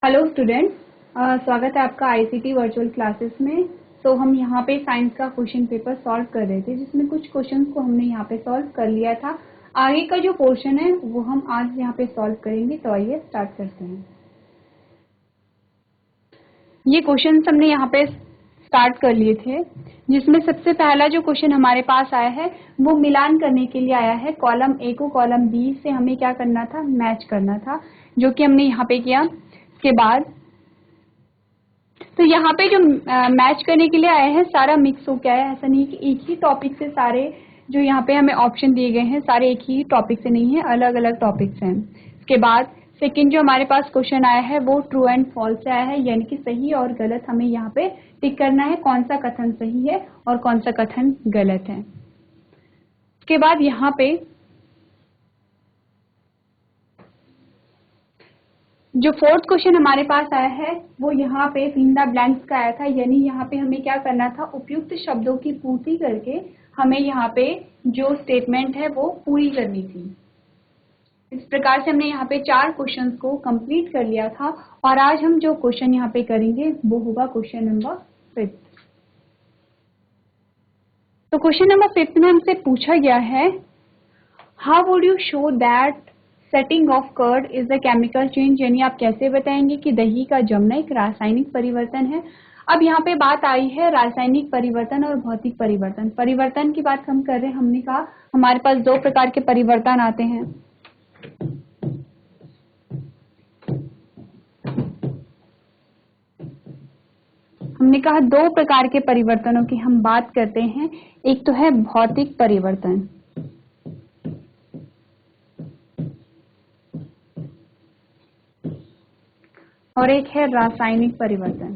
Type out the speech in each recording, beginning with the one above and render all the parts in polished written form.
Hello student, स्वागत है आपका आईसीटी वर्चुअल क्लासेस में। तो हम यहाँ पे साइंस का क्वेश्चन पेपर सॉल्व कर रहे थे, जिसमें कुछ क्वेश्चंस को हमने यहाँ पे सॉल्व कर लिया था। आगे का जो पोर्शन है वो हम आज यहाँ पे सॉल्व करेंगे। तो आइए स्टार्ट करते हैं। ये क्वेश्चन हमने यहाँ पे स्टार्ट कर लिए थे, जिसमें सबसे पहला जो क्वेश्चन हमारे पास आया है वो मिलान करने के लिए आया है। कॉलम ए को कॉलम बी से हमें क्या करना था, मैच करना था, जो कि हमने यहाँ पे किया। के बाद तो यहाँ पे जो मैच करने के लिए आए हैं सारा मिक्स हो गया है। ऐसा नहीं कि एक ही टॉपिक से सारे जो यहाँ पे हमें ऑप्शन दिए गए हैं सारे एक ही टॉपिक से नहीं है, अलग अलग टॉपिक से हैं। इसके बाद सेकंड जो हमारे पास क्वेश्चन आया है वो ट्रू एंड फॉल्स से आया है, यानी कि सही और गलत हमें यहाँ पे टिक करना है, कौन सा कथन सही है और कौन सा कथन गलत है। इसके बाद यहाँ पे जो फोर्थ क्वेश्चन हमारे पास आया है वो यहाँ पे फिल द ब्लैंक्स का आया था, यानी यहाँ पे हमें क्या करना था, उपयुक्त शब्दों की पूर्ति करके हमें यहाँ पे जो स्टेटमेंट है वो पूरी करनी थी। इस प्रकार से हमने यहाँ पे 4 क्वेश्चंस को कंप्लीट कर लिया था और आज हम जो क्वेश्चन यहाँ पे करेंगे वो होगा क्वेश्चन नंबर 5। तो क्वेश्चन नंबर 5 में हमसे पूछा गया है, how would you show that setting of curd is a chemical change, यानी आप कैसे बताएंगे कि दही का जमना एक रासायनिक परिवर्तन है। अब यहाँ पे बात आई है रासायनिक परिवर्तन और भौतिक परिवर्तन। परिवर्तन की बात हम कर रहे हैं, हमने कहा हमारे पास 2 प्रकार के परिवर्तन आते हैं। हमने कहा 2 प्रकार के परिवर्तनों की हम बात करते हैं। एक तो है भौतिक परिवर्तन और एक है रासायनिक परिवर्तन।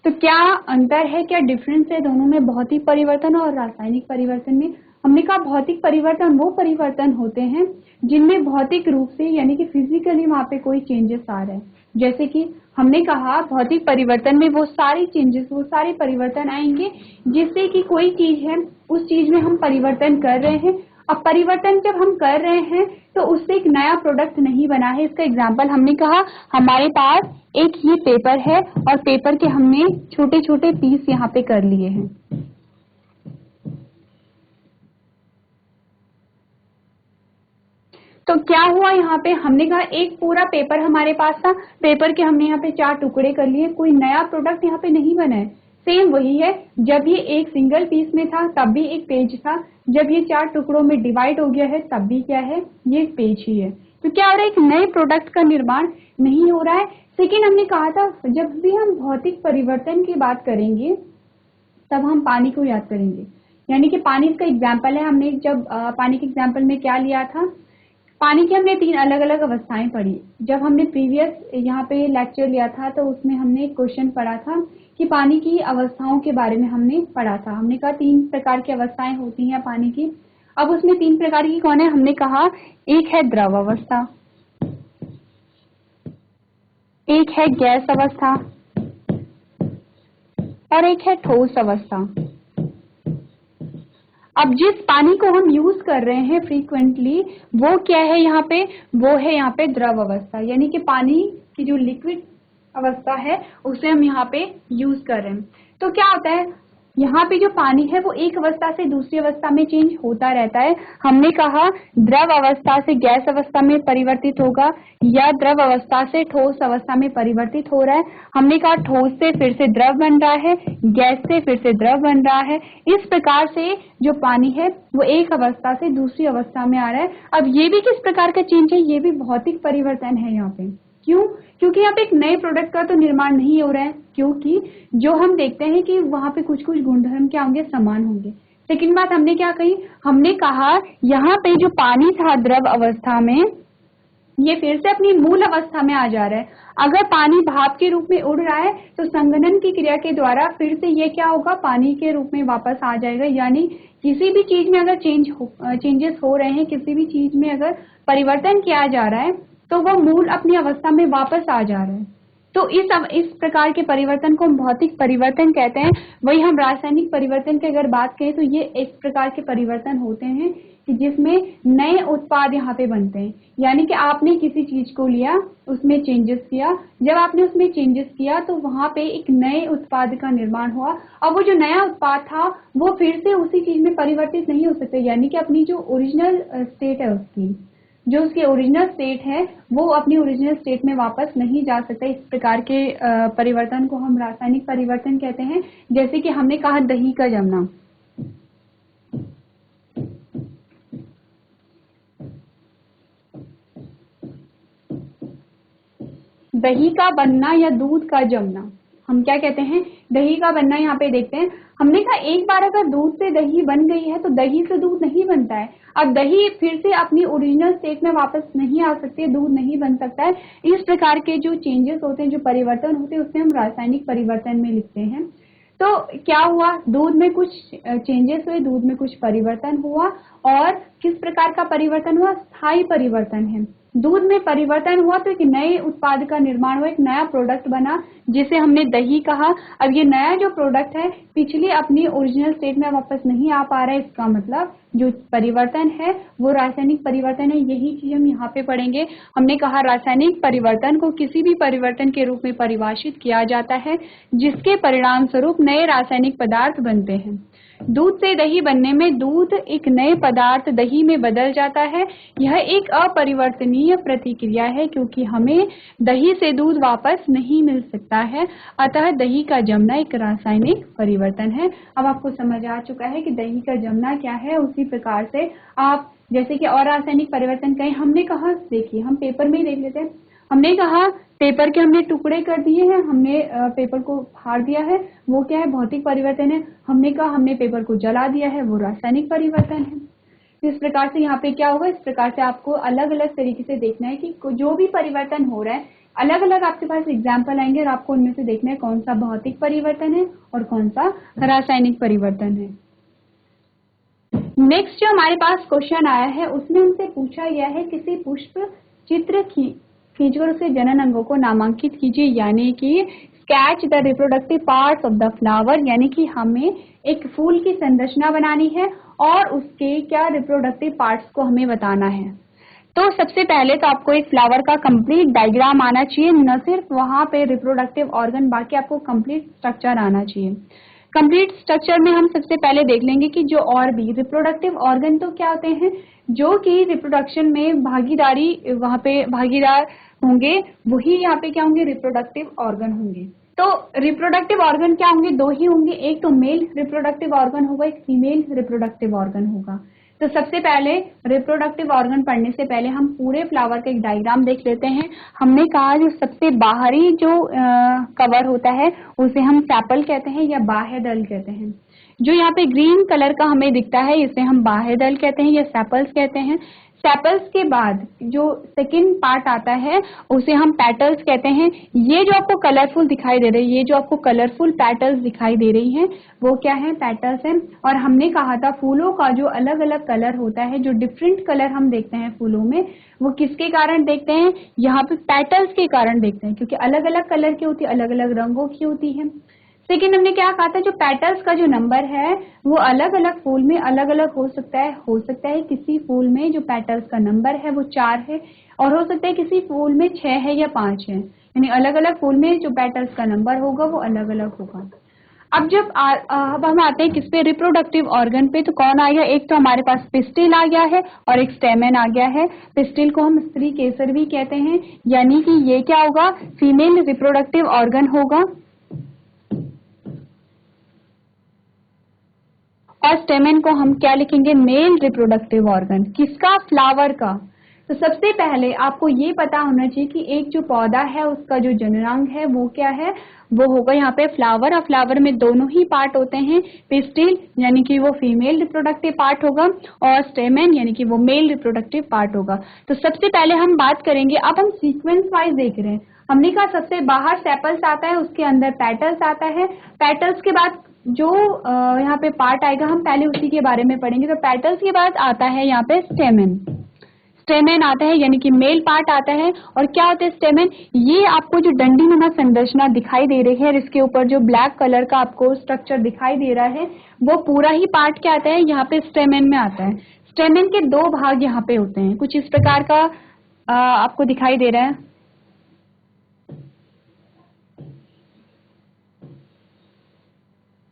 तो क्या अंतर है, क्या डिफरेंस है दोनों में, भौतिक परिवर्तन और रासायनिक परिवर्तन में? हमने कहा भौतिक परिवर्तन वो परिवर्तन होते हैं जिनमें भौतिक रूप से यानी कि फिजिकली वहां पे कोई चेंजेस आ रहे हैं। जैसे कि हमने कहा भौतिक परिवर्तन में वो सारी चेंजेस, वो सारे परिवर्तन आएंगे जिससे कि कोई चीज है उस चीज में हम परिवर्तन कर रहे हैं। अब परिवर्तन जब हम कर रहे हैं तो उससे एक नया प्रोडक्ट नहीं बना है। इसका एग्जाम्पल हमने कहा हमारे पास एक ये पेपर है और पेपर के हमने छोटे छोटे पीस यहाँ पे कर लिए हैं। तो क्या हुआ, यहाँ पे हमने कहा एक पूरा पेपर हमारे पास था, पेपर के हमने यहाँ पे 4 टुकड़े कर लिए, कोई नया प्रोडक्ट यहाँ पे नहीं बना है। सेम वही है, जब ये एक सिंगल पीस में था तब भी एक पेज था, जब ये 4 टुकड़ों में डिवाइड हो गया है तब भी क्या है, ये पेज ही है। तो क्या हो रहा है, एक नए प्रोडक्ट का निर्माण नहीं हो रहा है। लेकिन हमने कहा था जब भी हम भौतिक परिवर्तन की बात करेंगे तब हम पानी को याद करेंगे, यानी कि पानी इसका एग्जाम्पल है। हमने जब पानी के एग्जाम्पल में क्या लिया था, पानी की हमने 3 अलग अलग अवस्थाएं पढ़ी। जब हमने प्रीवियस यहाँ पे लेक्चर लिया था तो उसमें हमने एक क्वेश्चन पढ़ा था कि पानी की अवस्थाओं के बारे में हमने पढ़ा था। हमने कहा 3 प्रकार की अवस्थाएं होती हैं पानी की। अब उसमें 3 प्रकार की कौन है, हमने कहा एक है द्रव अवस्था, एक है गैस अवस्था और एक है ठोस अवस्था। अब जिस पानी को हम यूज कर रहे हैं फ्रीक्वेंटली वो क्या है यहाँ पे, वो है यहाँ पे द्रव अवस्था, यानी कि पानी की जो लिक्विड अवस्था है उसे हम यहाँ पे यूज कर रहे हैं। तो क्या होता है, यहाँ पे जो पानी है वो एक अवस्था से दूसरी अवस्था में चेंज होता रहता है। हमने कहा द्रव अवस्था से गैस अवस्था में परिवर्तित होगा या द्रव अवस्था से ठोस अवस्था में परिवर्तित हो रहा है। हमने कहा ठोस से फिर से द्रव बन रहा है, गैस से फिर से द्रव बन रहा है। इस प्रकार से जो पानी है वो एक अवस्था से दूसरी अवस्था में आ रहा है। अब ये भी किस प्रकार का चेंज है, ये भी भौतिक परिवर्तन है यहाँ पे। क्यों? क्योंकि यहाँ पे एक नए प्रोडक्ट का तो निर्माण नहीं हो रहा है, क्योंकि जो हम देखते हैं कि वहां पे कुछ कुछ गुणधर्म क्या होंगे, समान होंगे। सेकंड बात हमने क्या कही, हमने कहा यहाँ पे जो पानी था द्रव अवस्था में ये फिर से अपनी मूल अवस्था में आ जा रहा है। अगर पानी भाप के रूप में उड़ रहा है तो संघनन की क्रिया के द्वारा फिर से ये क्या होगा, पानी के रूप में वापस आ जाएगा। यानी किसी भी चीज में अगर चेंजेस हो रहे हैं, किसी भी चीज में अगर परिवर्तन किया जा रहा है तो वह मूल अपनी अवस्था में वापस आ जा रहा है। तो इस प्रकार के परिवर्तन को हम भौतिक परिवर्तन कहते हैं। वही हम रासायनिक परिवर्तन की अगर बात करें तो ये इस प्रकार के परिवर्तन होते हैं कि जिसमें नए उत्पाद यहाँ पे बनते हैं। यानी कि आपने किसी चीज को लिया, उसमें चेंजेस किया, जब आपने उसमें चेंजेस किया तो वहां पे एक नए उत्पाद का निर्माण हुआ। अब वो जो नया उत्पाद था वो फिर से उसी चीज में परिवर्तित नहीं हो सकते, यानी कि अपनी जो ओरिजिनल स्टेट है उसकी ओरिजिनल स्टेट है वो अपनी ओरिजिनल स्टेट में वापस नहीं जा सकता। इस प्रकार के परिवर्तन को हम रासायनिक परिवर्तन कहते हैं। जैसे कि हमने कहा दही का जमना, दही का बनना या दूध का जमना, हम क्या कहते हैं, दही का बनना। यहाँ पे देखते हैं, हमने कहा एक बार अगर दूध से दही बन गई है तो दही से दूध नहीं बनता है। अब दही फिर से अपनी ओरिजिनल स्टेट में वापस नहीं आ सकती, दूध नहीं बन सकता है। इस प्रकार के जो चेंजेस होते हैं, जो परिवर्तन होते हैं, उसे हम रासायनिक परिवर्तन में लिखते हैं। तो क्या हुआ, दूध में कुछ चेंजेस हुए, दूध में कुछ परिवर्तन हुआ। और किस प्रकार का परिवर्तन हुआ, स्थायी परिवर्तन है। दूध में परिवर्तन हुआ तो एक नए उत्पाद का निर्माण हुआ, एक नया प्रोडक्ट बना जिसे हमने दही कहा। अब ये नया जो प्रोडक्ट है पिछली अपनी ओरिजिनल स्टेट में वापस नहीं आ पा रहा है, इसका मतलब जो परिवर्तन है वो रासायनिक परिवर्तन है। यही चीज हम यहाँ पे पढ़ेंगे। हमने कहा रासायनिक परिवर्तन को किसी भी परिवर्तन के रूप में परिभाषित किया जाता है जिसके परिणाम स्वरूप नए रासायनिक पदार्थ बनते हैं। दूध से दही बनने में दूध एक नए पदार्थ दही में बदल जाता है। यह एक अपरिवर्तनीय प्रतिक्रिया है क्योंकि हमें दही से दूध वापस नहीं मिल सकता है, अतः दही का जमना एक रासायनिक परिवर्तन है। अब आपको समझ आ चुका है कि दही का जमना क्या है। उसी प्रकार से आप जैसे कि और रासायनिक परिवर्तन कहें, हमने कहा, देखिए हम पेपर में ही देख लेते हैं। हमने कहा पेपर के हमने टुकड़े कर दिए हैं, हमने पेपर को फाड़ दिया है, वो क्या है, भौतिक परिवर्तन है। हमने कहा हमने पेपर को जला दिया है, वो रासायनिक परिवर्तन है। इस प्रकार से यहाँ पे क्या होगा, इस प्रकार से आपको अलग अलग तरीके से देखना है कि जो भी परिवर्तन हो रहा है, अलग अलग आपके पास एग्जाम्पल आएंगे और आपको उनमें से देखना है कौन सा भौतिक परिवर्तन है और कौन सा रासायनिक परिवर्तन है। नेक्स्ट जो हमारे पास क्वेश्चन आया है उसमें हमसे पूछा गया है किसी पुष्प चित्र खींचकर उसे जनन अंगों को नामांकित कीजिए, यानी कि sketch the reproductive parts of the flower, यानी कि हमें एक फूल की संरचना बनानी है और उसके क्या रिप्रोडक्टिव पार्ट्स को हमें बताना है। तो सबसे पहले तो आपको एक फ्लावर का कंप्लीट डायग्राम आना चाहिए, न सिर्फ वहां पे रिप्रोडक्टिव ऑर्गन, बाकी आपको कंप्लीट स्ट्रक्चर आना चाहिए। कंप्लीट स्ट्रक्चर में हम सबसे पहले देख लेंगे कि जो और भी रिप्रोडक्टिव ऑर्गन तो क्या होते हैं, जो कि रिप्रोडक्शन में वहां पे भागीदार होंगे, वही यहाँ पे क्या होंगे, रिप्रोडक्टिव ऑर्गन होंगे। तो रिप्रोडक्टिव ऑर्गन क्या होंगे, दो ही होंगे, एक तो मेल रिप्रोडक्टिव ऑर्गन होगा, एक फीमेल रिप्रोडक्टिव ऑर्गन होगा। तो सबसे पहले रिप्रोडक्टिव ऑर्गन पढ़ने से पहले हम पूरे फ्लावर का एक डायग्राम देख लेते हैं। हमने कहा जो सबसे बाहरी जो कवर होता है उसे हम सेपल कहते हैं या बाह्य दल कहते हैं। जो यहाँ पे ग्रीन कलर का हमें दिखता है इसे हम बाह्य दल कहते हैं या सेपल्स कहते हैं। सेपल्स के बाद जो सेकंड पार्ट आता है उसे हम पेटल्स कहते हैं। ये जो आपको कलरफुल दिखाई दे रही है, ये जो आपको कलरफुल पेटल्स दिखाई दे रही हैं, वो क्या है, पेटल्स हैं। और हमने कहा था फूलों का जो अलग अलग कलर होता है, जो डिफरेंट कलर हम देखते हैं फूलों में, वो किसके कारण देखते हैं, यहाँ पे पेटल्स के कारण देखते हैं, क्योंकि अलग अलग कलर की होती है, अलग अलग रंगों की होती है। लेकिन हमने क्या कहा था, जो पेटल्स का जो नंबर है वो अलग अलग फूल में अलग अलग हो सकता है किसी फूल में जो पेटल्स का नंबर है वो 4 है, और हो सकता है किसी फूल में 6 है या 5 है, यानी अलग अलग फूल में जो पेटल्स का नंबर होगा वो अलग अलग होगा। अब हम आते हैं किस पे, रिप्रोडक्टिव ऑर्गन पे। तो कौन आ गया, एक तो हमारे पास पिस्टिल आ गया है और एक स्टेमेन आ गया है। पिस्टिल को हम स्त्री केसर भी कहते हैं, यानी कि ये क्या होगा, फीमेल रिप्रोडक्टिव ऑर्गन होगा। और स्टेमेन को हम क्या लिखेंगे, मेल रिप्रोडक्टिव ऑर्गन। किसका, फ्लावर का। तो सबसे पहले आपको ये पता होना चाहिए कि एक जो पौधा है उसका जो जननांग है वो क्या है, वो होगा यहाँ पे फ्लावर। और फ्लावर में दोनों ही पार्ट होते हैं, पिस्टिल यानी कि वो फीमेल रिप्रोडक्टिव पार्ट होगा और स्टेमेन यानी कि वो मेल रिप्रोडक्टिव पार्ट होगा। तो सबसे पहले हम बात करेंगे, अब हम सीक्वेंस वाइज देख रहे हैं। हमने कहा सबसे बाहर सेपल्स आता है, उसके अंदर पेटल्स आता है, पेटल्स के बाद जो यहाँ पे पार्ट आएगा हम पहले उसी के बारे में पढ़ेंगे। तो पेटल्स के बाद आता है यहाँ पे स्टेमेन। स्टेमेन आता है यानी कि मेल पार्ट आता है। और क्या होता है स्टेमेन, ये आपको जो डंडी नुमा संरचना दिखाई दे रही है और इसके ऊपर जो ब्लैक कलर का आपको स्ट्रक्चर दिखाई दे रहा है, वो पूरा ही पार्ट क्या आता है, यहाँ पे स्टेमेन में आता है। स्टेमेन के दो भाग यहाँ पे होते हैं, कुछ इस प्रकार का आपको दिखाई दे रहा है।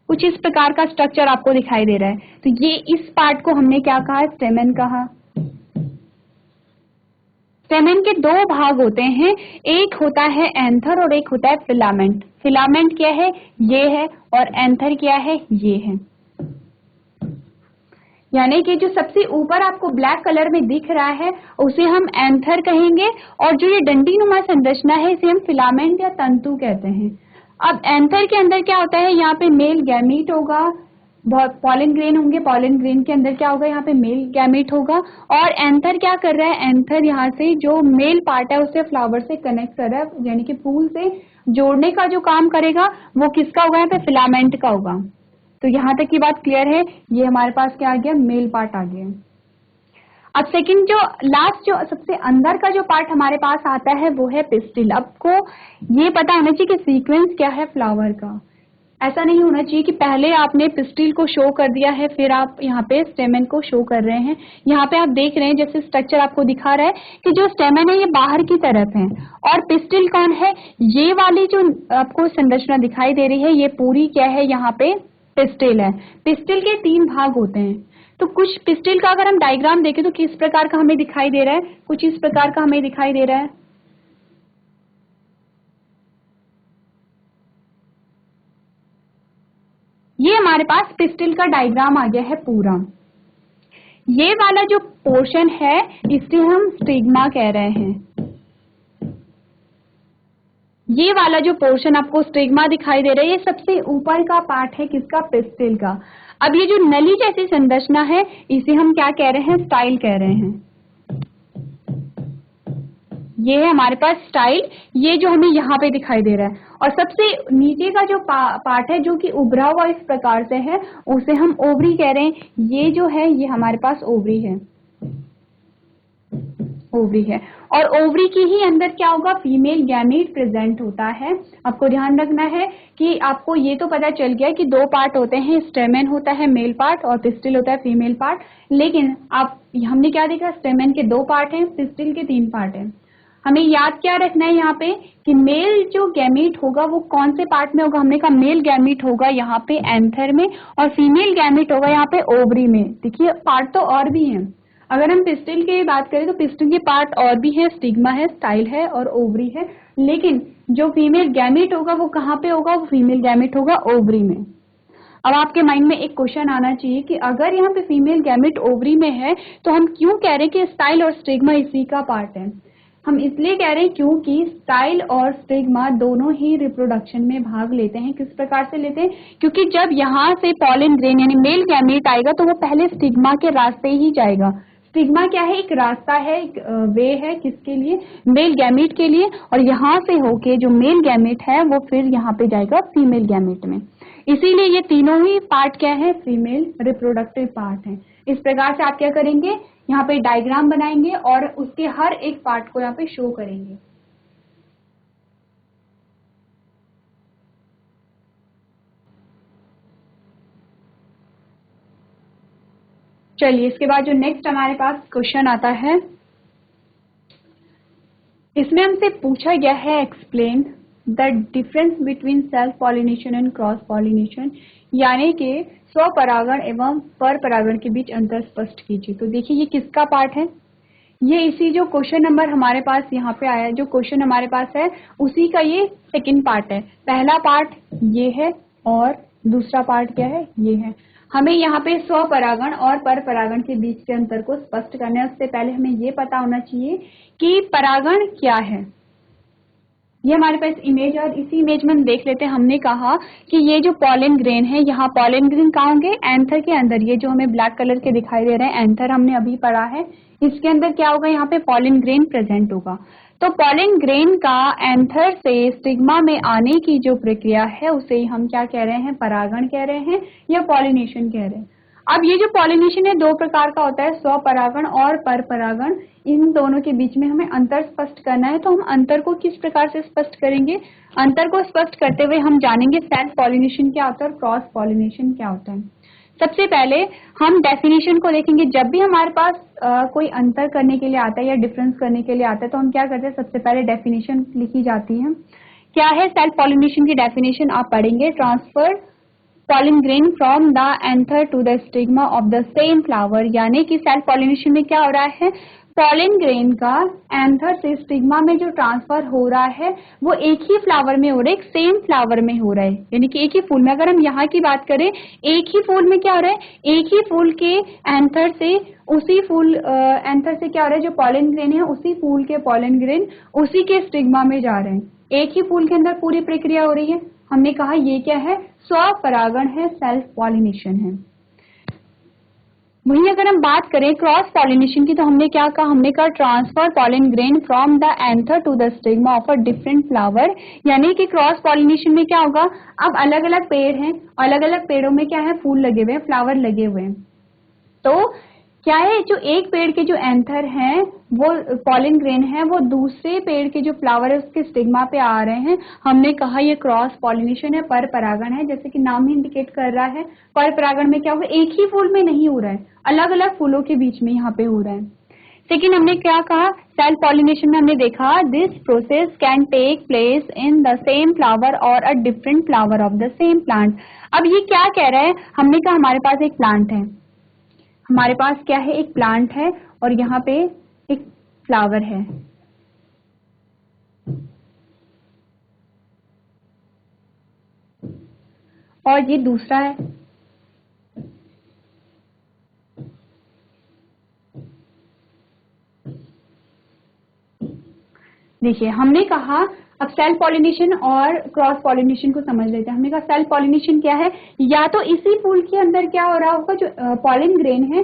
कुछ इस प्रकार का स्ट्रक्चर आपको दिखाई दे रहा है। तो ये इस पार्ट को हमने क्या कहा? स्टेमेन कहा। स्टेमेन के दो भाग होते हैं, एक होता है एंथर और एक होता है फिलामेंट। फिलामेंट क्या है? ये है, और एंथर क्या है? ये है। यानी कि जो सबसे ऊपर आपको ब्लैक कलर में दिख रहा है उसे हम एंथर कहेंगे, और जो ये डंडीनुमा संरचना है इसे हम फिलामेंट या तंतु कहते हैं। अब एंथर के अंदर क्या होता है? यहाँ पे मेल गैमीट होगा, पॉलन ग्रेन होंगे, पॉलन ग्रेन के अंदर क्या होगा? यहाँ पे मेल गैमीट होगा। और एंथर क्या कर रहा है? एंथर यहाँ से जो मेल पार्ट है उसे फ्लावर से कनेक्ट कर रहा है, यानी कि फूल से जोड़ने का जो काम करेगा वो किसका होगा? यहाँ पे फिलामेंट का होगा। तो यहां तक की बात क्लियर है। ये हमारे पास क्या आ गया? मेल पार्ट आ गया। अब सेकंड, जो लास्ट, जो सबसे अंदर का जो पार्ट हमारे पास आता है वो है पिस्टिल। आपको ये पता होना चाहिए कि सीक्वेंस क्या है फ्लावर का। ऐसा नहीं होना चाहिए कि पहले आपने पिस्टिल को शो कर दिया है फिर आप यहाँ पे स्टेमेन को शो कर रहे हैं। यहाँ पे आप देख रहे हैं जैसे स्ट्रक्चर आपको दिखा रहा है कि जो स्टेमेन है ये बाहर की तरफ है, और पिस्टिल कौन है? ये वाली जो आपको संरचना दिखाई दे रही है ये पूरी क्या है? यहाँ पे पिस्टिल है। पिस्टिल के तीन भाग होते हैं। तो कुछ पिस्टिल का अगर हम डायग्राम देखें तो किस प्रकार का हमें दिखाई दे रहा है? कुछ इस प्रकार का हमें दिखाई दे रहा है। ये हमारे पास पिस्टिल का डायग्राम आ गया है पूरा। ये वाला जो पोर्शन है इसे हम स्टिग्मा कह रहे हैं। ये वाला जो पोर्शन आपको स्टिग्मा दिखाई दे रहा है ये सबसे ऊपर का पार्ट है किसका? पिस्टिल का। अब ये जो नली जैसी संरचना है इसे हम क्या कह रहे हैं? स्टाइल कह रहे हैं। ये है हमारे पास स्टाइल, ये जो हमें यहाँ पे दिखाई दे रहा है। और सबसे नीचे का जो पार्ट है जो कि उभरा हुआ इस प्रकार से है उसे हम ओवरी कह रहे हैं। ये जो है ये हमारे पास ओवरी है, ओवरी है। और ओवरी की ही अंदर क्या होगा? फीमेल गैमीट प्रेजेंट होता है। आपको ध्यान रखना है कि आपको ये तो पता चल गया कि दो पार्ट होते हैं, स्टेमेन होता है मेल पार्ट और पिस्टिल होता है फीमेल पार्ट। लेकिन आप हमने क्या देखा? स्टेमेन के दो पार्ट हैं, पिस्टिल के तीन पार्ट हैं। हमें याद क्या रखना है यहाँ पे कि मेल जो गैमीट होगा वो कौन से पार्ट में होगा? हमने कहा मेल गैमीट होगा यहाँ पे एंथर में, और फीमेल गैमीट होगा यहाँ पे ओवरी में। देखिए पार्ट तो और भी हैं। अगर हम पिस्टिल की बात करें तो पिस्टिल के पार्ट और भी है, स्टिग्मा है, स्टाइल है और ओवरी है। लेकिन जो फीमेल गैमीट होगा वो कहाँ पे होगा? वो फीमेल गैमीट होगा ओवरी में। अब आपके माइंड में एक क्वेश्चन आना चाहिए कि अगर यहाँ पे फीमेल गैमीट ओवरी में है तो हम क्यों कह रहे हैं कि स्टाइल और स्टिग्मा इसी का पार्ट है? हम इसलिए कह रहे हैं क्योंकि स्टाइल और स्टिग्मा दोनों ही रिप्रोडक्शन में भाग लेते हैं। किस प्रकार से लेते हैं? क्योंकि जब यहाँ से पॉलन ग्रेन यानी मेल गैमीट आएगा तो वो पहले स्टिग्मा के रास्ते ही जाएगा। स्टिग्मा क्या है? एक रास्ता है, एक वे है, किसके लिए? मेल गैमीट के लिए। और यहाँ से होके जो मेल गैमीट है वो फिर यहाँ पे जाएगा फीमेल गैमीट में। इसीलिए ये तीनों ही पार्ट क्या है? फीमेल रिप्रोडक्टिव पार्ट है। इस प्रकार से आप क्या करेंगे? यहाँ पे डायग्राम बनाएंगे और उसके हर एक पार्ट को यहाँ पे शो करेंगे। चलिए इसके बाद जो नेक्स्ट हमारे पास क्वेश्चन आता है इसमें हमसे पूछा गया है explain the difference between self pollination and cross pollination, यानी कि स्वपरागण एवं पर परागण के बीच अंतर स्पष्ट कीजिए। तो देखिए ये किसका पार्ट है? ये इसी जो क्वेश्चन नंबर हमारे पास यहाँ पे आया है, जो क्वेश्चन हमारे पास है उसी का ये सेकंड पार्ट है। पहला पार्ट ये है और दूसरा पार्ट क्या है? ये है। हमें यहाँ पे स्वपरागण और पर परागण के बीच के अंतर को स्पष्ट करना है। उससे पहले हमें ये पता होना चाहिए कि परागण क्या है। ये हमारे पास इमेज और इसी इमेज में हम देख लेते हैं। हमने कहा कि ये जो पॉलन ग्रेन है यहाँ पॉलन ग्रेन कहाँ होंगे? एंथर के अंदर। ये जो हमें ब्लैक कलर के दिखाई दे रहे हैं एंथर हमने अभी पढ़ा है। इसके अंदर क्या होगा? यहाँ पे पॉलन ग्रेन प्रेजेंट होगा। तो पॉलन ग्रेन का एंथर से स्टिग्मा में आने की जो प्रक्रिया है उसे हम क्या कह रहे हैं? परागण कह रहे हैं या पॉलिनेशन कह रहे हैं। अब ये जो पॉलिनेशन है दो प्रकार का होता है, स्वपरागण और पर परागण। इन दोनों के बीच में हमें अंतर स्पष्ट करना है। तो हम अंतर को किस प्रकार से स्पष्ट करेंगे? अंतर को स्पष्ट करते हुए हम जानेंगे सेल्फ पॉलिनेशन क्या होता है और क्रॉस पॉलिनेशन क्या होता है। सबसे पहले हम डेफिनेशन को देखेंगे। जब भी हमारे पास कोई अंतर करने के लिए आता है या डिफरेंस करने के लिए आता है तो हम क्या करते हैं, सबसे पहले डेफिनेशन लिखी जाती है। क्या है सेल्फ पॉलिनेशन की डेफिनेशन, आप पढ़ेंगे, transfer pollen grain from the anther to the stigma of the same flower. यानी कि सेल्फ पॉलिनेशन में क्या हो रहा है, पॉलन ग्रेन का एंथर से स्टिग्मा में जो ट्रांसफर हो रहा है वो एक ही फ्लावर में हो रहा है, एक सेम फ्लावर में हो रहा है, यानी कि एक ही फूल में। अगर हम यहाँ की बात करें, एक ही फूल में क्या हो रहा है, एक ही फूल के एंथर से उसी फूल एंथर से क्या हो रहा है, जो पॉलन ग्रेन है उसी फूल के पॉलन ग्रेन उसी के स्टिग्मा में जा रहे हैं। एक ही फूल के अंदर पूरी प्रक्रिया हो रही है। हमने कहा ये क्या है, स्वपरागण है, सेल्फ पॉलिनेशन है। वहीं अगर हम बात करें क्रॉस पॉलिनेशन की तो हमने क्या कहा, हमने कहा transfer pollen grain from the anther to the stigma of a different flower. यानी कि क्रॉस पॉलिनेशन में क्या होगा, अब अलग अलग पेड़ हैं, अलग अलग पेड़ों में क्या है, फूल लगे हुए हैं, फ्लावर लगे हुए हैं। तो क्या है, जो एक पेड़ के जो एंथर हैं वो पॉलन ग्रेन है, वो दूसरे पेड़ के जो फ्लावर है उसके स्टिग्मा पे आ रहे हैं। हमने कहा ये क्रॉस पॉलिनेशन है, पर परागण है। जैसे कि नाम ही इंडिकेट कर रहा है, पर परागण में क्या होगा, एक ही फूल में नहीं हो रहा है, अलग अलग फूलों के बीच में यहाँ पे हो रहा है। सेकेंड हमने क्या कहा, सेल्फ पॉलिनेशन में हमने देखा this process can take place in the same flower और a different flower of the same plant. अब ये क्या कह रहा है, हमने कहा हमारे पास एक प्लांट है, हमारे पास क्या है, एक प्लांट है और यहाँ पे एक फ्लावर है। और ये दूसरा है। देखिए हमने कहा, अब सेल्फ पॉलिनेशन और क्रॉस पॉलिनेशन को समझ लेते हैं। हमने कहा सेल्फ पॉलिनेशन क्या है, या तो इसी फूल के अंदर क्या हो रहा होगा, जो पॉलन ग्रेन है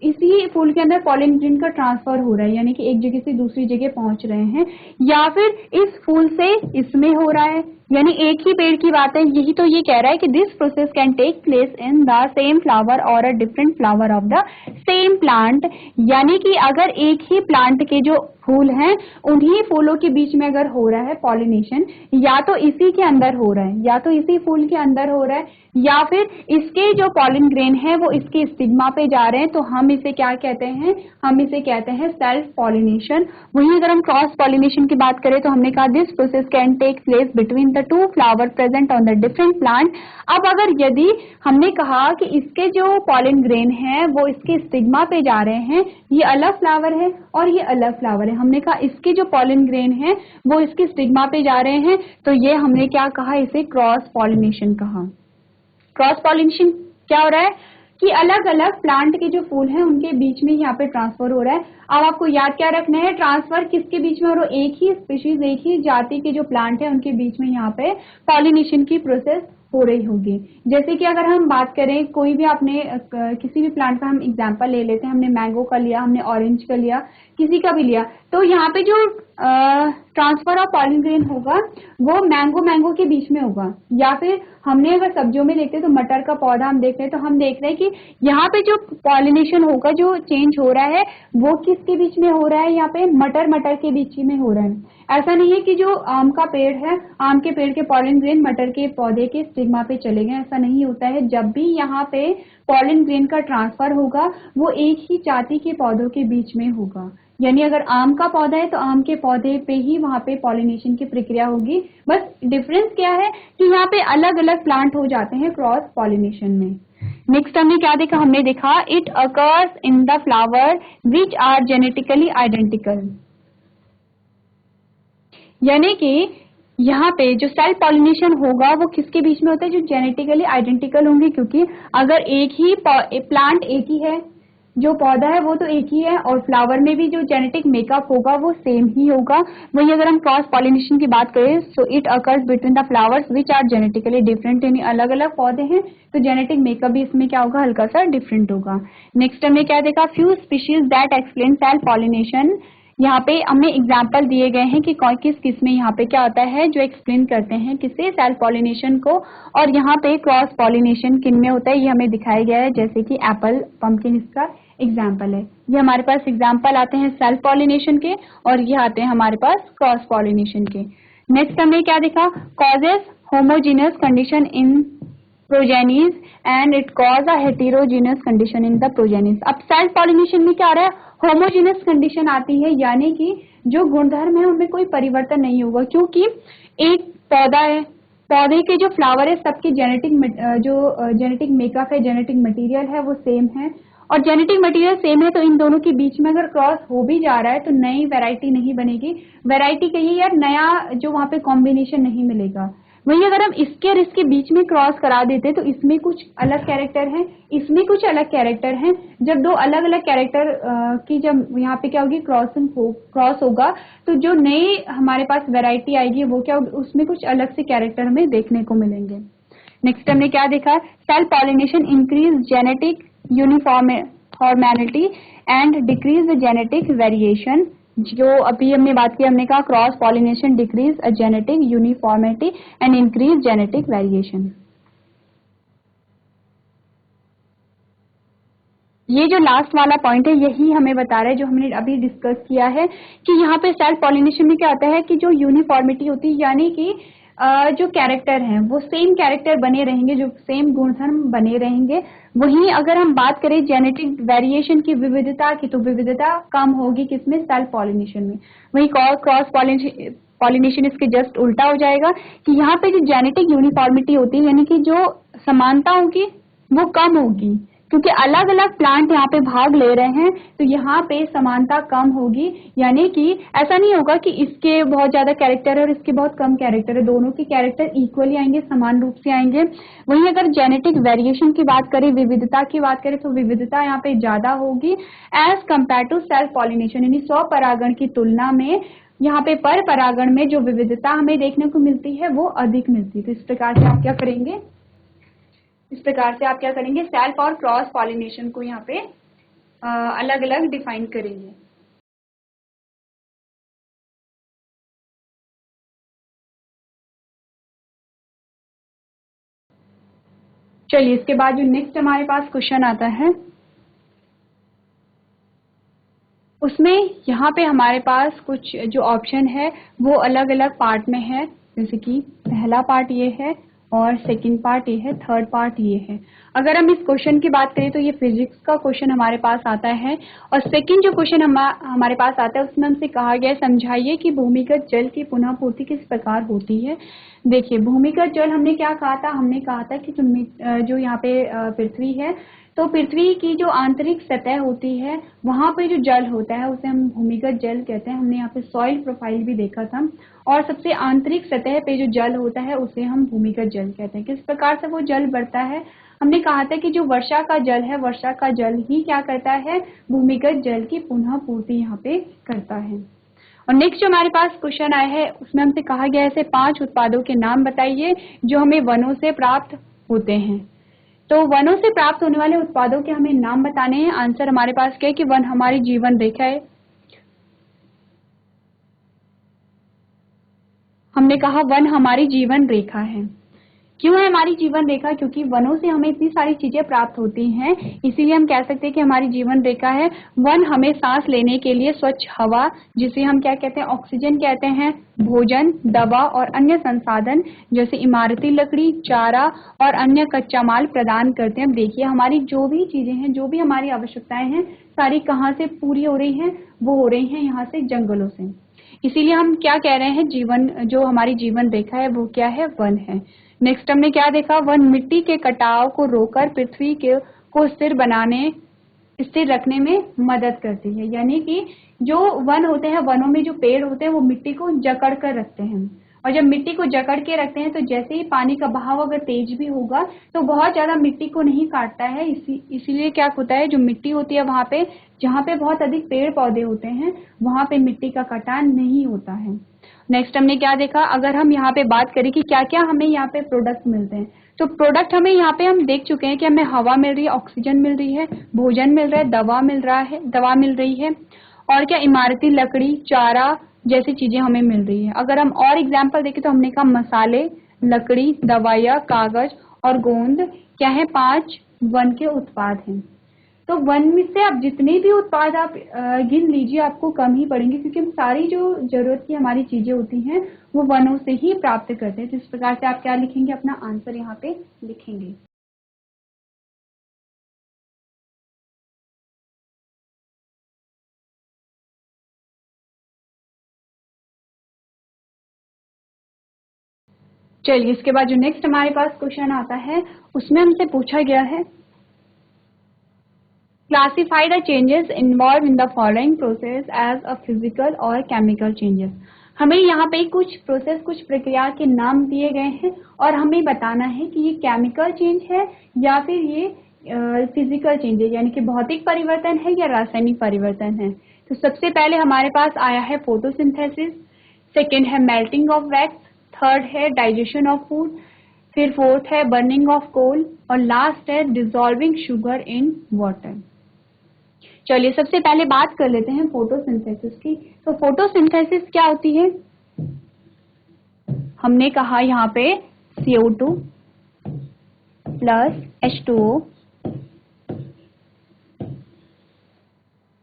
इसी फूल के अंदर पॉलन ग्रेन का ट्रांसफर हो रहा है, यानी कि एक जगह से दूसरी जगह पहुंच रहे हैं, या फिर इस फूल से इसमें हो रहा है, यानी एक ही पेड़ की बात है। यही तो ये कह रहा है कि this process can take place in the same flower और a different flower of the same plant. यानी कि अगर एक ही प्लांट के जो फूल हैं उन्हीं फूलों के बीच में अगर हो रहा है पॉलिनेशन, या तो इसी के अंदर हो रहा है, या तो इसी फूल के अंदर हो रहा है, या फिर इसके जो पॉलन ग्रेन है वो इसके स्टिग्मा पे जा रहे हैं, तो हम इसे क्या कहते हैं, हम इसे कहते हैं सेल्फ पॉलिनेशन। वहीं अगर हम क्रॉस पॉलिनेशन की बात करें तो हमने कहा this process can take place between the two flower present on the different plant. अब अगर यदि हमने कहा कि इसके जो पॉलन ग्रेन है वो इसके स्टिग्मा पे जा रहे हैं, ये अलग फ्लावर है और ये अलग फ्लावर है, हमने कहा इसके जो पॉलन ग्रेन है वो इसके स्टिग्मा पे जा रहे हैं, तो ये हमने क्या कहा, इसे क्रॉस पॉलिनेशन कहा। क्रॉस पॉलिनेशन क्या हो रहा है कि अलग अलग प्लांट के जो फूल हैं उनके बीच में यहाँ पे ट्रांसफर हो रहा है। अब आपको याद क्या रखना है, ट्रांसफर किसके बीच में हो रहा है, एक ही स्पीशीज, एक ही जाति के जो प्लांट है उनके बीच में यहाँ पे पॉलिनेशन की प्रोसेस हो रही होगी। जैसे कि अगर हम बात करें, कोई भी आपने किसी भी प्लांट का हम एग्जांपल ले लेते हैं, हमने मैंगो का लिया, हमने ऑरेंज का लिया, किसी का भी लिया, तो यहाँ पे जो ट्रांसफर ऑफ पॉलन ग्रेन होगा वो मैंगो के बीच में होगा। या फिर हमने अगर सब्जियों में देखते हैं तो मटर का पौधा हम देख रहे हैं, तो हम देख रहे हैं कि यहाँ पे जो पॉलिनेशन होगा, जो चेंज हो रहा है वो किसके बीच में हो रहा है, यहाँ पे मटर के बीच में हो रहा है। ऐसा नहीं है कि जो आम का पेड़ है, आम के पेड़ के पॉलन ग्रेन मटर के पौधे के स्टिग्मा पे चले गए, ऐसा नहीं होता है। जब भी यहाँ पे पॉलन ग्रेन का ट्रांसफर होगा वो एक ही जाति के पौधों के बीच में होगा। यानी अगर आम का पौधा है तो आम के पौधे पे ही वहां पे पॉलिनेशन की प्रक्रिया होगी। बस डिफरेंस क्या है कि यहाँ पे अलग अलग प्लांट हो जाते हैं क्रॉस पॉलिनेशन में। नेक्स्ट हमने क्या देखा, हमने देखा it occurs in the flower which are genetically identical. यानी कि यहाँ पे जो सेल्फ पॉलिनेशन होगा वो किसके बीच में होता है, जो जेनेटिकली आइडेंटिकल होंगे, क्योंकि अगर एक ही प्लांट एक ही है, जो पौधा है वो तो एक ही है, और फ्लावर में भी जो जेनेटिक मेकअप होगा वो सेम ही होगा। वही अगर हम क्रॉस पॉलिनेशन की बात करें, so it occurs between the flowers which are genetically different, यानी अलग अलग पौधे हैं तो जेनेटिक मेकअप भी इसमें क्या होगा, हल्का सा डिफरेंट होगा। नेक्स्ट हमने क्या देखा, few species that explain self pollination. यहाँ पे हमें एग्जाम्पल दिए गए हैं कि किस किस में यहाँ पे क्या होता है, जो एक्सप्लेन करते हैं किसे, सेल्फ पॉलिनेशन को। और यहाँ पे क्रॉस पॉलिनेशन किन में होता है ये हमें दिखाया गया है, जैसे कि एप्पल, पम्पकिन इसका एग्जाम्पल है। ये हमारे पास एग्जाम्पल आते हैं सेल्फ पॉलिनेशन के, और ये आते हैं हमारे पास क्रॉस पॉलिनेशन के। नेक्स्ट हमने क्या देखा, causes homogeneous condition in progenies and it cause a heterogeneous condition in the progenies. अब सेल्फ पॉलिनेशन में क्या आ रहा है, होमोजीनियस कंडीशन आती है, यानी कि जो गुणधर्म है उनमें कोई परिवर्तन नहीं होगा, क्योंकि एक पौधा है, पौधे के जो फ्लावर है सबकी जेनेटिक मेकअप है, जेनेटिक मटेरियल है वो सेम है, और जेनेटिक मटेरियल सेम है, तो इन दोनों के बीच में अगर क्रॉस हो भी जा रहा है तो नई वैरायटी नहीं बनेगी। वैरायटी कहिए या नया जो वहां पे कॉम्बिनेशन नहीं मिलेगा। वहीं अगर हम इसके और इसके बीच में क्रॉस करा देते तो इसमें कुछ अलग कैरेक्टर हैं, इसमें कुछ अलग कैरेक्टर हैं। जब दो अलग अलग कैरेक्टर की जब यहाँ पे क्या होगी, क्रॉस होगा, तो जो नई हमारे पास वैरायटी आएगी वो क्या होगी, उसमें कुछ अलग से कैरेक्टर हमें देखने को मिलेंगे। नेक्स्ट हमने क्या देखा, self pollination increase genetic uniformity and decrease the genetic variation. जो अभी हमने बात की, हमने कहा cross pollination decrease a genetic uniformity and increase genetic variation. ये जो लास्ट वाला पॉइंट है यही हमें बता रहा है जो हमने अभी डिस्कस किया है कि यहाँ पे सेल्फ पॉलिनेशन में क्या होता है कि जो यूनिफॉर्मिटी होती है, यानी कि जो कैरेक्टर हैं वो सेम कैरेक्टर बने रहेंगे, जो सेम गुणधर्म बने रहेंगे। वहीं अगर हम बात करें जेनेटिक वेरिएशन की, विविधता की, तो विविधता कम होगी किसमें, सेल्फ पॉलिनेशन में। वहीं क्रॉस पॉलिनेशन इसके जस्ट उल्टा हो जाएगा कि यहाँ पे जो जेनेटिक यूनिफॉर्मिटी होती है, यानी कि जो समानता होगी वो कम होगी, क्योंकि अलग अलग प्लांट यहाँ पे भाग ले रहे हैं, तो यहाँ पे समानता कम होगी। यानी कि ऐसा नहीं होगा कि इसके बहुत ज्यादा कैरेक्टर है और इसके बहुत कम कैरेक्टर है, दोनों के कैरेक्टर इक्वली आएंगे, समान रूप से आएंगे। वहीं अगर जेनेटिक वेरिएशन की बात करें, विविधता की बात करें, तो विविधता यहाँ पे ज्यादा होगी as compared to self pollination, यानी स्वपरागण की तुलना में यहाँ पे पर परागण में जो विविधता हमें देखने को मिलती है वो अधिक मिलती है। तो इस प्रकार से आप क्या करेंगे, सेल्फ और क्रॉस पॉलिनेशन को यहाँ पे अलग अलग डिफाइन करेंगे। चलिए इसके बाद जो नेक्स्ट हमारे पास क्वेश्चन आता है उसमें यहाँ पे हमारे पास कुछ जो ऑप्शन है वो अलग अलग पार्ट में है, जैसे कि पहला पार्ट ये है और सेकंड पार्ट ये है, थर्ड पार्ट ये है। अगर हम इस क्वेश्चन की बात करें तो ये फिजिक्स का क्वेश्चन हमारे पास आता है, और सेकंड जो क्वेश्चन हमारे पास आता है उसमें हमसे कहा गया है समझाइए कि भूमिगत जल की पुनः पूर्ति किस प्रकार होती है। देखिए भूमिगत जल हमने क्या कहा था, हमने कहा था कि जो यहाँ पे पृथ्वी है, तो पृथ्वी की जो आंतरिक सतह होती है वहां पे जो जल होता है उसे हम भूमिगत जल कहते हैं। हमने यहाँ पे सॉइल प्रोफाइल भी देखा था, और सबसे आंतरिक सतह पे जो जल होता है उसे हम भूमिगत जल कहते हैं। किस प्रकार से वो जल बढ़ता है, हमने कहा था कि जो वर्षा का जल है, वर्षा का जल ही क्या करता है, भूमिगत जल की पुनः पूर्ति यहाँ पे करता है। और नेक्स्ट जो हमारे पास क्वेश्चन आया है उसमें हमसे कहा गया है ऐसे 5 उत्पादों के नाम बताइए जो हमें वनों से प्राप्त होते हैं। तो वनों से प्राप्त होने वाले उत्पादों के हमें नाम बताने हैं। आंसर हमारे पास क्या है कि वन हमारी जीवन रेखा है। हमने कहा वन हमारी जीवन रेखा है। क्यों है हमारी जीवन रेखा, क्योंकि वनों से हमें इतनी सारी चीजें प्राप्त होती हैं, इसीलिए हम कह सकते हैं कि हमारी जीवन रेखा है। वन हमें सांस लेने के लिए स्वच्छ हवा, जिसे हम क्या कहते हैं, ऑक्सीजन कहते हैं, भोजन, दवा और अन्य संसाधन जैसे इमारती लकड़ी, चारा और अन्य कच्चा माल प्रदान करते हैं। अब देखिए हमारी जो भी चीजें हैं, जो भी हमारी आवश्यकताएं हैं, सारी कहाँ से पूरी हो रही हैं, वो हो रही हैं यहाँ से, जंगलों से। इसीलिए हम क्या कह रहे हैं, जीवन जो हमारी जीवन रेखा है वो क्या है, वन है। नेक्स्ट हमने क्या देखा, वन मिट्टी के कटाव को रोककर पृथ्वी को स्थिर रखने में मदद करती है। यानी कि जो वन होते हैं, वनों में जो पेड़ होते हैं वो मिट्टी को जकड़ कर रखते हैं, और जब मिट्टी को जकड़ के रखते हैं तो जैसे ही पानी का बहाव अगर तेज भी होगा तो बहुत ज्यादा मिट्टी को नहीं काटता है। इसीलिए क्या होता है, जो मिट्टी होती है वहां पे, जहाँ पे बहुत अधिक पेड़ पौधे होते हैं वहां पे मिट्टी का कटान नहीं होता है। नेक्स्ट हमने क्या देखा, अगर हम यहाँ पे बात करें कि क्या क्या हमें यहाँ पे प्रोडक्ट मिलते हैं, तो प्रोडक्ट हमें यहाँ पे हम देख चुके हैं कि हमें हवा मिल रही है, ऑक्सीजन मिल रही है, भोजन मिल रहा है, दवा मिल रही है, और क्या इमारती लकड़ी, चारा जैसी चीजें हमें मिल रही है। अगर हम और एग्जाम्पल देखें तो हमने कहा मसाले, लकड़ी, दवाइयाँ, कागज और गोंद क्या है, 5 वन के उत्पाद हैं। तो वन में से आप जितने भी उत्पाद आप गिन लीजिए, आपको कम ही पड़ेंगे, क्योंकि हम सारी जो जरूरत की हमारी चीजें होती हैं वो वनों से ही प्राप्त करते हैं। तो इस प्रकार से आप क्या लिखेंगे, अपना आंसर यहाँ पे लिखेंगे। चलिए इसके बाद जो नेक्स्ट हमारे पास क्वेश्चन आता है उसमें हमसे पूछा गया है, classify the changes involve in the following process as a physical और केमिकल चेंजेस। हमें यहाँ पे कुछ प्रोसेस, कुछ प्रक्रिया के नाम दिए गए हैं और हमें बताना है कि ये केमिकल चेंज है या फिर ये फिजिकल चेंज है, यानी कि भौतिक परिवर्तन है या रासायनिक परिवर्तन है। तो सबसे पहले हमारे पास आया है फोटोसिंथेसिस, सेकेंड है मेल्टिंग ऑफ वैक्स, थर्ड है डाइजेशन ऑफ फूड, फिर फोर्थ है बर्निंग ऑफ कोल और लास्ट है डिसॉल्विंग शुगर इन वाटर। चलिए सबसे पहले बात कर लेते हैं फोटोसिंथेसिस की। तो फोटोसिंथेसिस क्या होती है, हमने कहा यहाँ पे CO2 प्लस H2O,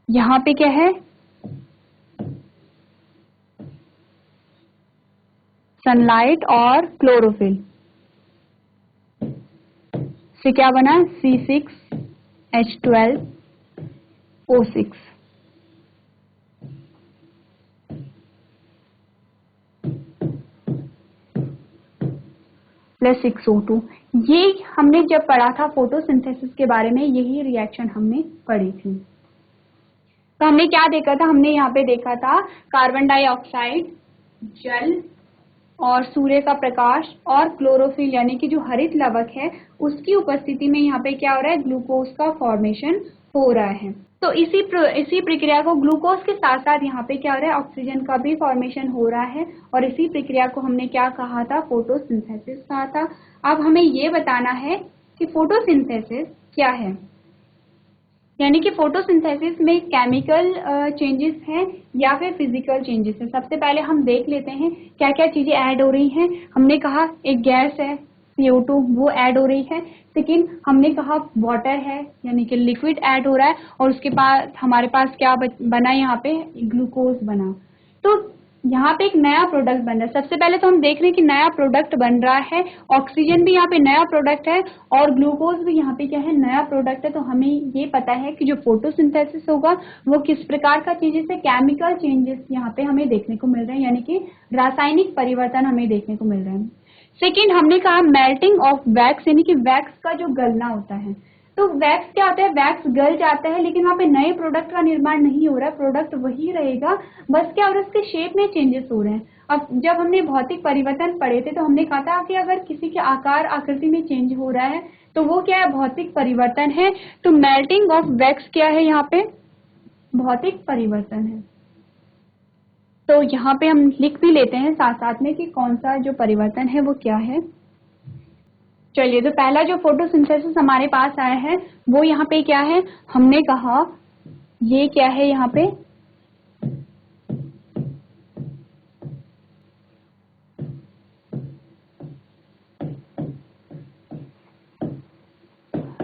यहाँ पे क्या है सनलाइट और क्लोरोफिल, से क्या बना C6H12O6। Plus 6O2। ये हमने जब पढ़ा था फोटोसिंथेसिस के बारे में, यही रिएक्शन हमने पढ़ी थी। तो हमने क्या देखा था, हमने यहाँ पे देखा था कार्बन डाइऑक्साइड, जल और सूर्य का प्रकाश और क्लोरोफिल यानी कि जो हरित लवक है उसकी उपस्थिति में यहाँ पे क्या हो रहा है, ग्लूकोज का फॉर्मेशन हो रहा है। तो इसी प्रक्रिया को ग्लूकोज के साथ साथ यहाँ पे क्या हो रहा है, ऑक्सीजन का भी फॉर्मेशन हो रहा है और इसी प्रक्रिया को हमने क्या कहा था, फोटोसिंथेसिस कहा था। अब हमें ये बताना है कि फोटोसिंथेसिस क्या है, यानी कि फोटोसिंथेसिस में केमिकल चेंजेस हैं या फिर फिजिकल चेंजेस हैं। सबसे पहले हम देख लेते हैं क्या क्या चीजें ऐड हो रही हैं। हमने कहा एक गैस है CO2, वो ऐड हो रही है। सेकेंड हमने कहा वाटर है, यानी कि लिक्विड ऐड हो रहा है और उसके बाद हमारे पास क्या बना, यहाँ पे ग्लूकोज बना। तो यहाँ पे एक नया प्रोडक्ट बन रहा है। सबसे पहले तो हम देख रहे हैं कि नया प्रोडक्ट बन रहा है, ऑक्सीजन भी यहाँ पे नया प्रोडक्ट है और ग्लूकोज भी यहाँ पे क्या है, नया प्रोडक्ट है। तो हमें ये पता है कि जो फोटोसिंथेसिस होगा वो किस प्रकार का चीजेस है, केमिकल चेंजेस यहाँ पे हमें देखने को मिल रहे हैं, यानी कि रासायनिक परिवर्तन हमें देखने को मिल रहे हैं। सेकेंड हमने कहा मेल्टिंग ऑफ वैक्स, यानी कि वैक्स का जो गलना होता है। तो वैक्स क्या होता है, वैक्स गल जाता है लेकिन वहाँ पे नए प्रोडक्ट का निर्माण नहीं हो रहा है, प्रोडक्ट वही रहेगा, बस क्या हो रहा है उसके शेप में चेंजेस हो रहे हैं। अब जब हमने भौतिक परिवर्तन पढ़े थे तो हमने कहा था कि अगर किसी के आकार आकृति में चेंज हो रहा है तो वो क्या है, भौतिक परिवर्तन है। तो मेल्टिंग ऑफ वैक्स क्या है, यहाँ पे भौतिक परिवर्तन है। तो यहाँ पे हम लिख भी लेते हैं साथ साथ में कि कौन सा जो परिवर्तन है वो क्या है। चलिए तो पहला जो फोटोसिंथेसिस हमारे पास आया है वो यहाँ पे क्या है, हमने कहा ये क्या है, यहाँ पे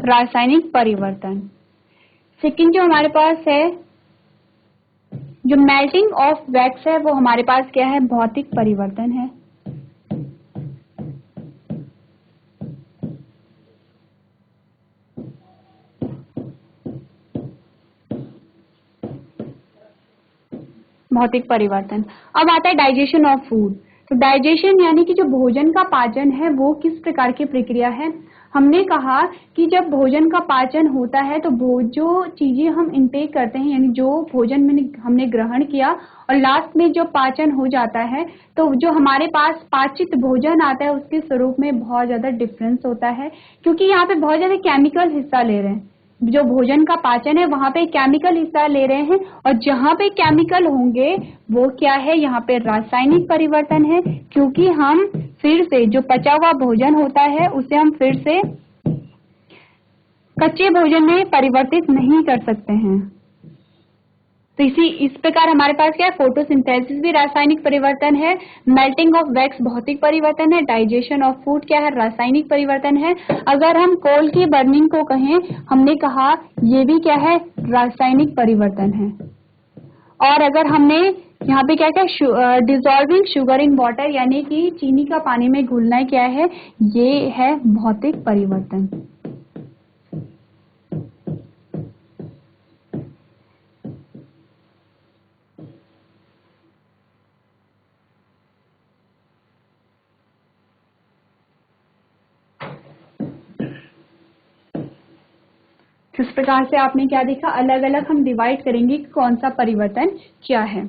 रासायनिक परिवर्तन। सेकंड जो हमारे पास है, जो मेल्टिंग ऑफ वैक्स है वो हमारे पास क्या है, भौतिक परिवर्तन है। भौतिक परिवर्तन। अब आता है डाइजेशन ऑफ फूड। तो डाइजेशन यानी कि जो भोजन का पाचन है वो किस प्रकार की प्रक्रिया है। हमने कहा कि जब भोजन का पाचन होता है तो जो चीजें हम इनटेक करते हैं, यानी जो भोजन हमने ग्रहण किया और लास्ट में जो पाचन हो जाता है, तो जो हमारे पास पाचित भोजन आता है उसके स्वरूप में बहुत ज्यादा डिफरेंस होता है, क्योंकि यहाँ पे बहुत ज्यादा केमिकल हिस्सा ले रहे हैं। जो भोजन का पाचन है वहां पे केमिकल हिस्सा ले रहे हैं और जहां पे केमिकल होंगे वो क्या है, यहाँ पे रासायनिक परिवर्तन है, क्योंकि हम फिर से जो पचा हुआ भोजन होता है उसे हम फिर से कच्चे भोजन में परिवर्तित नहीं कर सकते हैं। तो इस प्रकार हमारे पास क्या है, फोटोसिंथेसिस भी रासायनिक परिवर्तन है, मेल्टिंग ऑफ वैक्स भौतिक परिवर्तन है, डाइजेशन ऑफ फूड क्या है, रासायनिक परिवर्तन है। अगर हम कोल की बर्निंग को कहें, हमने कहा ये भी क्या है, रासायनिक परिवर्तन है। और अगर हमने यहाँ पे क्या क्या, डिजॉल्विंग शुगर इन वाटर यानी कि चीनी का पानी में घुलना क्या है, ये है भौतिक परिवर्तन। इस प्रकार से आपने क्या देखा, अलग अलग हम डिवाइड करेंगे कि कौन सा परिवर्तन क्या है।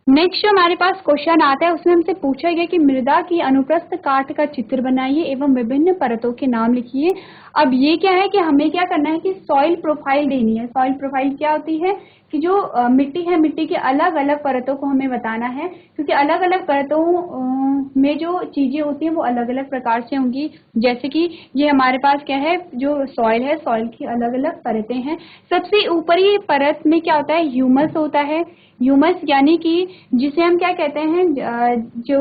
नेक्स्ट जो हमारे पास क्वेश्चन आता है उसमें हमसे पूछा गया कि मृदा की अनुप्रस्थ काट का चित्र बनाइए एवं विभिन्न परतों के नाम लिखिए। अब ये क्या है कि हमें क्या करना है कि सॉइल प्रोफाइल देनी है। सॉइल प्रोफाइल क्या होती है कि जो मिट्टी है, मिट्टी की अलग अलग परतों को हमें बताना है, क्योंकि अलग अलग परतों में जो चीजें होती हैं वो अलग अलग प्रकार से होंगी। जैसे कि ये हमारे पास क्या है, जो सॉइल है, सॉइल की अलग अलग परतें हैं। सबसे ऊपरी परत में क्या होता है, ह्यूमस होता है। ह्यूमस यानी कि जिसे हम क्या कहते हैं, जो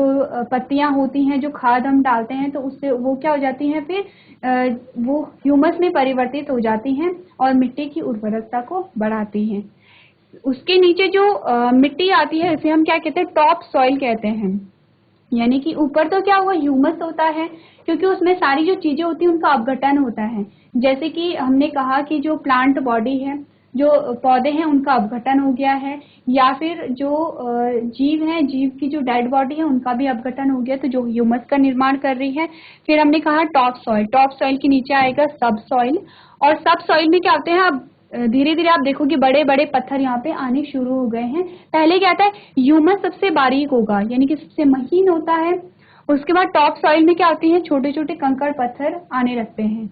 पत्तियां होती हैं, जो खाद हम डालते हैं तो उससे वो क्या हो जाती हैं, फिर वो ह्यूमस में परिवर्तित हो जाती हैं और मिट्टी की उर्वरकता को बढ़ाती हैं। उसके नीचे जो मिट्टी आती है उसे हम क्या कहते हैं, टॉप सॉइल कहते हैं। यानी कि ऊपर तो क्या हुआ, ह्यूमस होता है, क्योंकि उसमें सारी जो चीजें होती हैं उनका अपघटन होता है। जैसे कि हमने कहा कि जो प्लांट बॉडी है, जो पौधे हैं, उनका अपघटन हो गया है, या फिर जो जीव हैं, जीव की जो डेड बॉडी है उनका भी अपघटन हो गया, तो जो ह्यूमस का निर्माण कर रही है। फिर हमने कहा टॉप सॉइल, टॉप सॉइल के नीचे आएगा सब सॉइल। और सब सॉइल में क्या होते हैं, अब धीरे धीरे आप देखोगे बड़े बड़े पत्थर यहाँ पे आने शुरू हो गए हैं। पहले क्या आता है, ह्यूमस सबसे बारीक होगा यानी कि सबसे महीन होता है। उसके बाद टॉप सॉइल में क्या होती है, छोटे छोटे कंकड़ पत्थर आने लगते हैं।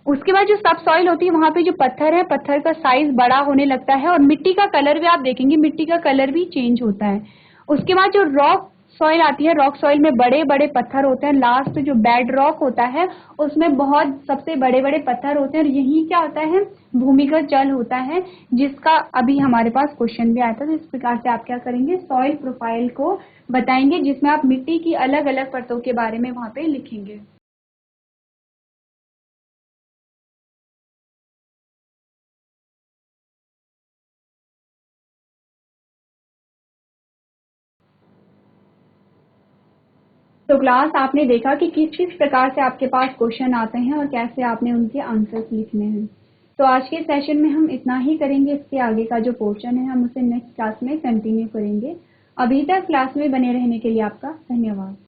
उसके बाद जो सब सॉइल होती है वहां पे जो पत्थर है, पत्थर का साइज बड़ा होने लगता है और मिट्टी का कलर भी आप देखेंगे, मिट्टी का कलर भी चेंज होता है। उसके बाद जो रॉक सॉइल आती है, रॉक सॉइल में बड़े बड़े पत्थर होते हैं। लास्ट जो बेड रॉक होता है उसमें बहुत सबसे बड़े बड़े पत्थर होते हैं। और यही क्या होता है, भूमिगत जल होता है, जिसका अभी हमारे पास क्वेश्चन भी आया था। तो इस प्रकार से आप क्या करेंगे, सॉइल प्रोफाइल को बताएंगे, जिसमें आप मिट्टी की अलग अलग परतों के बारे में वहां पे लिखेंगे। तो क्लास आपने देखा कि किस किस प्रकार से आपके पास क्वेश्चन आते हैं और कैसे आपने उनके आंसर्स लिखने हैं। तो आज के सेशन में हम इतना ही करेंगे। इसके आगे का जो पोर्शन है हम उसे नेक्स्ट क्लास में कंटिन्यू करेंगे। अभी तक क्लास में बने रहने के लिए आपका धन्यवाद।